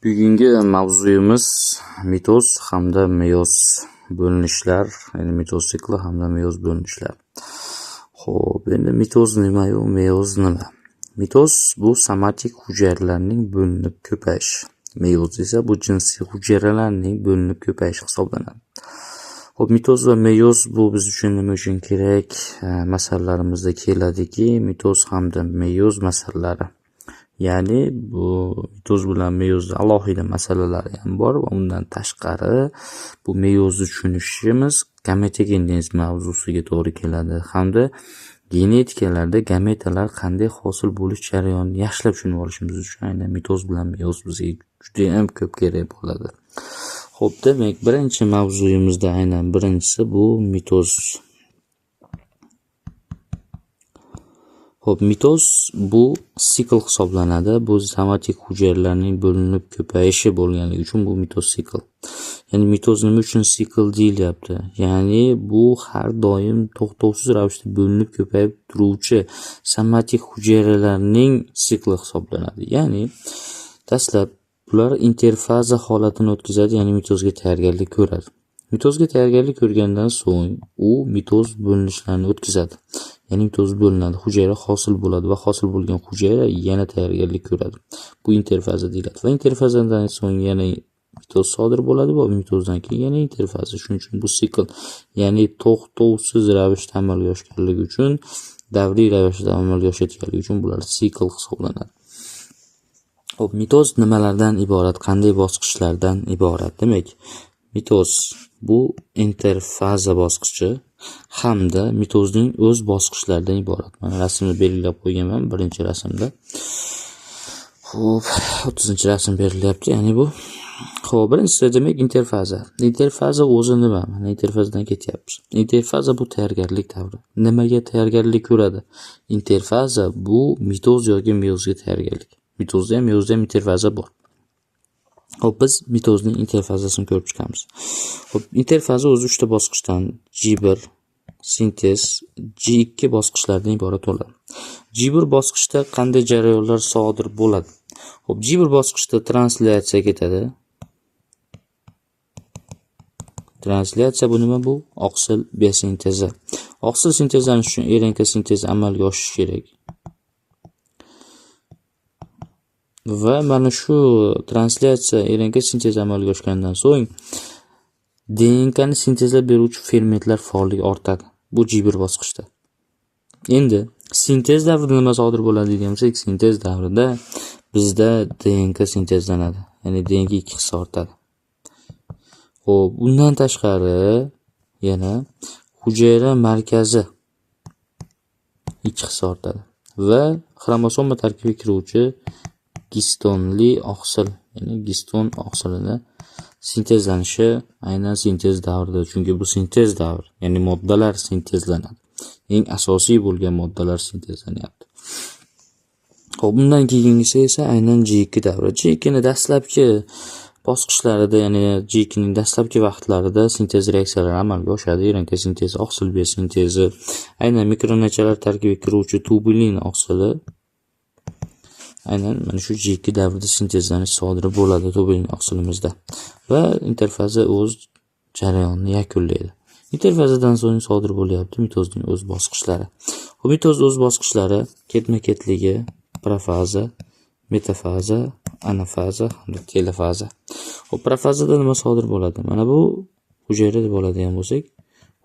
Bugungi mavzuyimiz mitoz hamda meyoz bo'linishlar, ya'ni mitoz sikli hamda meyoz bo'linishlar. Xo'p, endi mitoz nima-yu, meyoz nima? Mitoz bu somatik hujayralarning bo'linib ko'payishi. Meyoz esa bu jinsiy hujayralarning bo'linib ko'payishi hisoblanadi. Xo'p, mitoz va meyoz bu biz uchun nima uchun kerak? Masalalarimizda keladiki, mitoz hamda meyoz masalalari. Ya'ni bu mitoz bilan meyozda alohida masalalar ham bor va undan tashqari bu meyozni tushunishimiz gametogenez mavzusiga to'g'ri keladi hamda genetikalarda gametalar qanday hosil bo'lish jarayonini yaxshilab tushunib olishimiz uchun aynan mitoz bilan meyoz bizga juda ham ko'p kerak bo'ladi. Xo'p, demak, birinchi mavzuyimizda aynan birinchisi bu mitoz. Xo'p, mitoz bu sikl hisoblanadi. Bu somatik hujayralarning bo'linib ko'payishi bo'lganligi uchun bu mitoz sikl. Ya'ni mitoz nima uchun sikl deyilyapti? Ya'ni bu har doim to'xtovsiz ravishda bo'linib ko'payib turuvchi somatik hujayralarning sikli hisoblanadi. Ya'ni dastlab bular interfaza holatini o'tkazadi, ya'ni mitozga tayyorgarlik ko'radi. Mitozga tayyorgarlik ko'rgandan so'ng u mitoz bo'linishlarini o'tkazadi. Ya'ni mitoz bo'linadi, hujayra hosil bo'ladi va hosil bo'lgan hujayra yana tayyorgarlik ko'radi. Bu interfaza deyiladi. Va interfazadan so'ng yana mitoz sodir bo'ladi va mitozdan keyin yana interfaza. Shuning uchun bu sikl, ya'ni to'xtovsiz ravishda amalga oshganligi uchun, davriy ravishda amalga oshayotganligi uchun bular sikl hisoblanadi. Xo'p, mitoz nimalardan iborat, qanday bosqichlardan iborat? Demak, mitoz bu interfaza bosqichi hamda mitozning o'z bosqichlaridan iborat. Mana rasmni belgilab qo'yganman, birinchi rasmda. Xo'p, 30-rasm berilyapti, ya'ni bu. Xo'p, birinchisi demak interfaza. Interfaza o'zi nima? Mana interfazadan ketyapmiz. Interfaza bu tayyorgarlik davri. Nimaga tayyorgarlik ko'radi? Interfaza bu mitoz yoki meyozga tayyorgarlik. Mitozda ham, meyozda ham interfaza bor. Xo'p, biz mitozning interfazasini ko'rib chiqamiz. Xo'p, interfaza o'zi 3 ta bosqichdan G1, sintez, G2 bosqichlaridan iborat bo'ladi. G1 bosqichda qanday jarayonlar sodir bo'ladi? Xo'p, G1 bosqichda translyatsiya ketadi. Translyatsiya bu nima bu? Oqsil biosintezi. Oqsil sintezlanish uchun RNK sintezi amalga oshishi kerak. Va mana shu translyatsiya RNK sintezi amalga oshgandan so'ng DNK ni sintezlab beruvchi fermentlar faolligi ortadi. Bu G1 bosqichda. Endi sintez davrida nima sodir bo'ladi degan bo'lsak, sintez davrida bizda DNK sintezlanadi. Ya'ni DNK 2 hissa ortadi. Xo'p, undan tashqari yana hujayra markazi 2 hissa ortadi va xromosoma tarkibiga kiruvchi gistonli oqsil, ya'ni giston oqsilini sintezlanishi aynan sintez davrida, chunki bu sintez davri, ya'ni moddalar sintezlanadi. Eng asosiy bo'lgan moddalar sintezlanyapti. Xo'p, bundan keyingisi esa aynan G2 davri. G2 ning dastlabki bosqichlarida, ya'ni G2 ning dastlabki vaqtlarida sintez reaksiyalari amalga oshadi. RNK sintezi, oqsil biosintezi, aynan mikronaychalar tarkibiga kiruvchi tubulin oqsili aynan mana shu G2 davrida sintezlanish sodir bo'ladi tubulin oqsilimizda va interfaza o'z jarayonini yakunlaydi. Interfazadan so'ng sodir bo'lyapti mitozning o'z bosqichlari. Bu mitoz o'z bosqichlari ketma-ketligi profaza, metafaza, anafaza hamda telofaza. Xo'p, profazada nima sodir bo'ladi? Mana bu hujayra deb oladigan bo'lsak,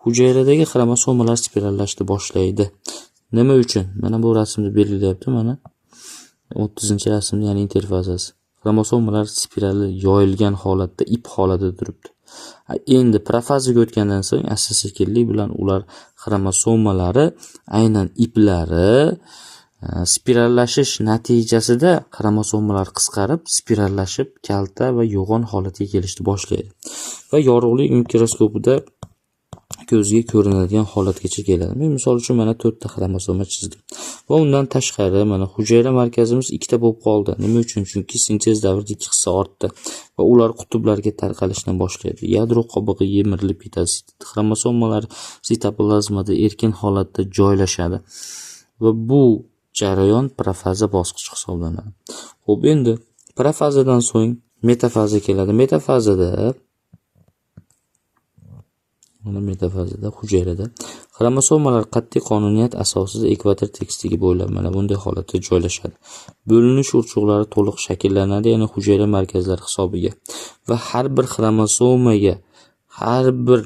hujayradagi xromosomalar spirallashni boshlaydi. Nima uchun? Mana bu rasmda belgilayapti, mana 30-rasmda, ya'ni interfazasi. Xromosomalar spirali yoyilgan holatda, ip holatida turibdi. Endi profazaga o'tgandan so'ng asta-sekinlik bilan ular xromosomalari aynan iplari spirallashish natijasida xromosomalar qisqarib, spirallashib, kalta va yo'g'on holatga kelishni boshlaydi. Va yorug'lik mikroskopida ko'zga ko'rinadigan holatgacha keladi. Men misol uchun mana 4 ta xromosoma chizdim. Va undan tashqari mana hujayra markazimiz 2 ta bo'lib qoldi. Nima uchun? Chunki sintez davrida 2 hissa ortdi va ular qutblarga tarqalishdan boshlaydi. Yadro qobig'i yemirilib ketadi. Xromosomalar sitoplazmada erkin holatda joylashadi va bu jarayon profaza bosqichi hisoblanadi. Xo'p, endi profazadan so'ng metafaza keladi. Metafazada hujayrada xromosomalar qat'iy qonuniyat asosida ekvator tekisdagi bo'ylab mana bunday holatda joylashadi. Bo'linish urchuqlari to'liq shakllanadi, ya'ni hujayra markazlari hisobiga va har bir xromosomaga har bir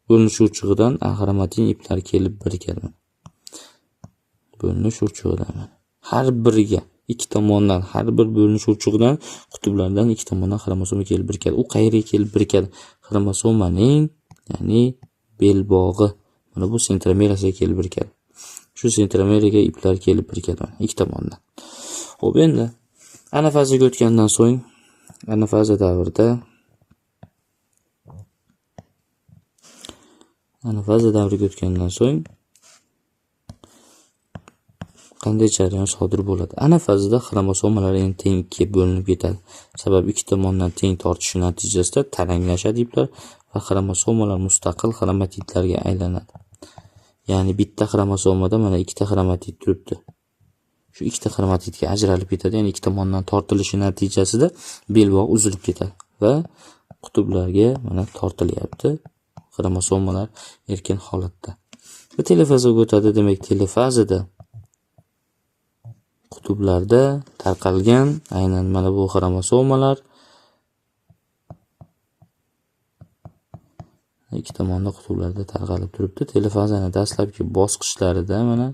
bo'linish urchug'idan axromatin iplar kelib birikadi. Bo'linish urchug'idan har biriga ikki tomondan, har bir bo'linish urchug'idan qutblardan ikki tomondan xromosoma kelib birikadi. U qayerga kelib birikadi? Xromosomaning, ya'ni belbog'i, mana bu sentromerasiga kelib birikadi. Shu sentromeraga iplar kelib birikadi ikki tomondan. Xo'p, endi anafazaga o'tgandan so'ng, anafaza davriga o'tgandan so'ng qanday jarayon sodir bo'ladi? Anafazada xromosomalar endi teng ikkiga bo'linib ketadi. Sababi ikki tomondan teng tortishi natijasida taranglashadi iplar va xromosomalar mustaqil xromatidlarga aylanadi. Ya'ni bitta xromosomada mana ikkita xromatid turibdi. Shu ikkita xromatidga ajralib ketadi, ya'ni ikki tomondan tortilishi natijasida belbog' uzilib ketadi va qutblarga mana tortilyapti. Xromosomalar erkin holatda. Va telefazaga o'tadi. Demak, telefazada qutblarda tarqalgan aynan mana bu xromosomalar ikki tomonda qutblarda tarqalib turibdi. Telefazani dastlabki bosqichlarida mana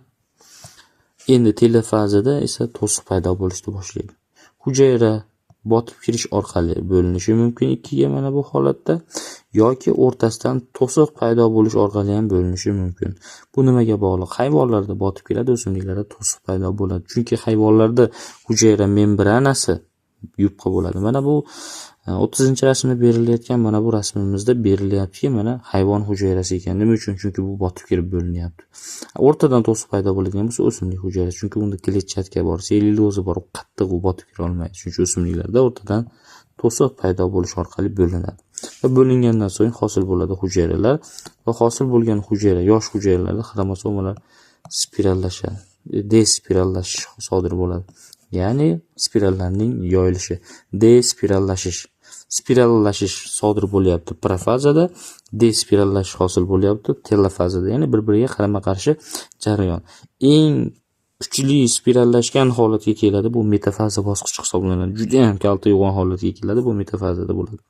endi telefazada esa to'siq paydo bo'lishni boshlaydi. Hujayra botib kirish orqali bo'linishi mumkin ikkiga mana bu holatda, yoki o'rtasidan to'siq paydo bo'lish orqali ham bo'linishi mumkin. Bu nimaga bog'liq? Hayvonlarda botib keladi, o'simliklarda to'siq paydo bo'ladi. Chunki hayvonlarda hujayra membranasi yupqa bo'ladi. Mana bu 30-rasmda berilayotgan mana bu rasmimizda berilyaptiki, mana hayvon hujayrasi ekan. Nima uchun? Chunki bu botib kirib bo'linyapti. O'rtadan to'siq paydo bo'ladigan bo'lsa o'simlik hujayrasi. Chunki unda kletchatka bor, sellyuloza bor, qattiq u botib kira olmaydi. Chunki o'simliklarda o'rtadan to'siq paydo bo'lish orqali bo'linadi. Va bo'lingandan so'ng hosil bo'ladi hujayralar va hosil bo'lgan hujayra, yosh hujayralarda xromosomalar spirallashadi. Despirallashish sodir bo'ladi. Ya'ni spirallarning yoyilishi, spirallashish sodir bo'lyapti profazada, despirallashish hosil bo'lyapti telofazada, ya'ni bir-biriga qarama-qarshi jarayon. Eng kuchli spirallashgan holatga keladi, bu metafaza bosqichi hisoblanadi. Juda ham kalta yo'g'on holatga keladi, bu metafazada bo'ladi.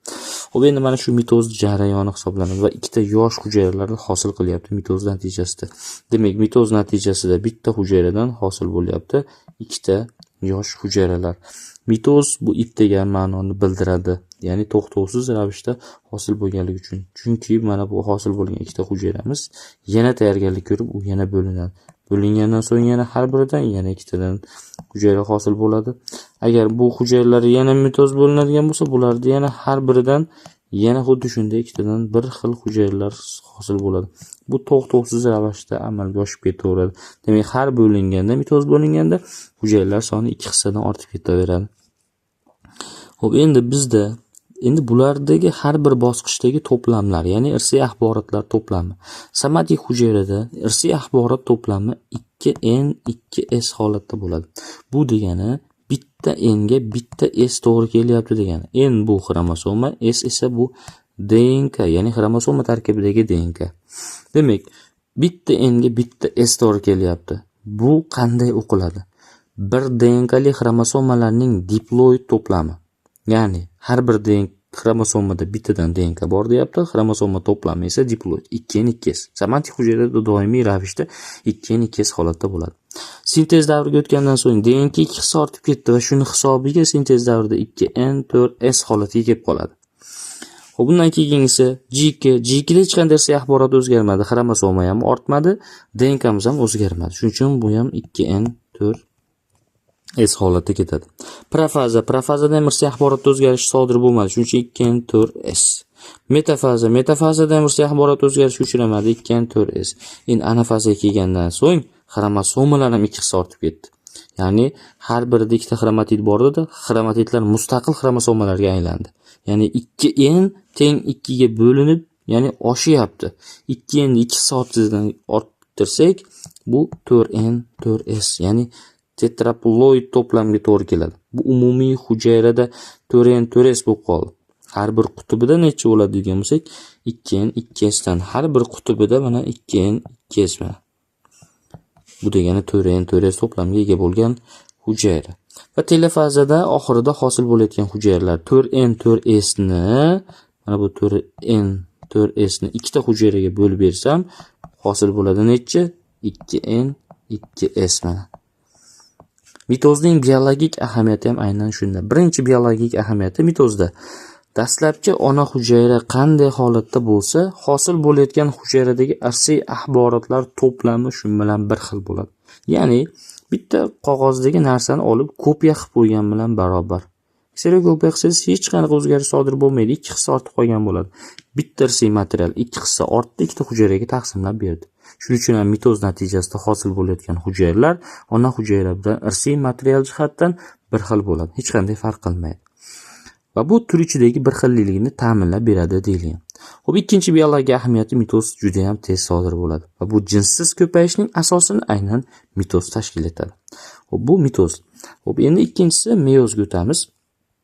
Xo'p, endi mana shu mitoz jarayoni hisoblanadi va ikkita yosh hujayralarni hosil qilyapti mitoz natijasida. Demak, mitoz natijasida bitta hujayradan hosil bo'lyapti ikkita yosh hujayralar. Mitoz bu ip degan ma'noni bildiradi, ya'ni to'xtovsiz ravishda hosil bo'lganligi uchun. Chunki mana bu hosil bo'lgan ikkita hujayramiz yana tayyorgarlik ko'rib, u yana bo'linadi. Bo'lingandan so'ng yana har biridan yana ikkitadan hujayra hosil bo'ladi. Agar bu hujayralar yana mitoz bo'linadigan bo'lsa, bularda yana har biridan yana xuddi shunday ikkitadan bir xil hujayralar hosil bo'ladi. Bu to'xtovsiz ravishda amalga oshib ketaveradi. Demak, har bo'linganda, mitoz bo'linganda hujayralar soni ikki hissadan ortib ketaveradi. Xo'p, endi bulardagi har bir bosqichdagi to'plamlar, ya'ni irsiy axborotlar to'plami. Somatik hujayrada irsiy axborot to'plami 2n 2s holatda bo'ladi. Bu degani bitta n ga bitta s to'g'ri kelyapti degani. N bu xromosoma, s esa bu DNK, ya'ni xromosoma tarkibidagi DNK. Demak, bitta n ga bitta s to'g'ri kelyapti. Bu qanday o'qiladi? Bir DNKli xromosomalarning diploid to'plami. Ya'ni har bir xromosomada bittadan DNK bor deyapti. Xromosoma to'plami esa diploid 2n 2s. Somatik hujayrada doimiy ravishda 2n 2s holatda bo'ladi. Sintez davriga o'tgandan so'ng DNK 2 hissa ortib ketdi va shuni hisobiga sintez davrida 2n 4s holatiga kelib qoladi. Xo'p, bundan keyingisi G2 da hech qanday irsiy axborot o'zgarmadi, xromosoma ham ortmadi, DNKmiz ham o'zgarmadi. Shuning uchun bu ham 2n 4s holatda ketadi. Profazada ham irsiy axborotda o'zgarish sodir bo'lmadi, shuning uchun 2n 4s. Metafazada ham irsiy axborot o'zgarishi uchramadi, 2n 4s. Endi anafazaga kelgandan so'ng xromosomalar ham 2 hissa ortib ketdi. Ya'ni har birida ikkita xromatid bor edi, xromatidlar mustaqil xromosomalarga aylandi. Ya'ni 2n teng 2 ga bo'linib, ya'ni oshyapti. 2n 2 hissa orttirsak, bu 4n 4s, ya'ni tetraploid to'plamga to'g'ri keladi. Bu umumiy hujayrada 4n 4s bo'lib qoldi. Har bir qutbida necha bo'ladi degan bo'lsak, 2n 2s dan har bir qutbida mana 2n 2s mana. Bu degani 4n 4s to'plamga ega bo'lgan hujayra. Va telefazada oxirida hosil bo'layotgan hujayralar 4n 4s ni mana bu 4n 4s ni ikkita hujayraga bo'lib bersam, hosil bo'ladi necha? 2n 2s mana. Mitozning biologik ahamiyati ham aynan shunda. Birinchi biologik ahamiyati mitozda dastlabki ona hujayra qanday holatda bo'lsa, hosil bo'layotgan hujayradagi irsiy axborotlar to'plami shu bilan bir xil bo'ladi. Ya'ni bitta qog'ozdagi narsani olib kopiya qilib qo'ygan bilan barobar. Kserokopiya qilsangiz hech qanaqa o'zgarish sodir bo'lmaydi, 2 hissa ortib qolgan bo'ladi. Bitta irsiy material 2 hissa ortdi, ikkita hujayraga taqsimlab berdi. Shuning uchun ham mitoz natijasida hosil bo'layotgan hujayralar ona hujayra bilan irsiy material jihatdan bir xil bo'ladi, hech qanday farq qilmaydi. Va bu tur ichidagi bir xillikni ta'minlab beradi deyilgan. Xo'p, ikkinchi biologik ahamiyati mitoz juda ham tez sodir bo'ladi va bu jinsiz ko'payishning asosini aynan mitoz tashkil etadi. Xo'p, bu mitoz. Xo'p, endi ikkinchisi meyozga o'tamiz.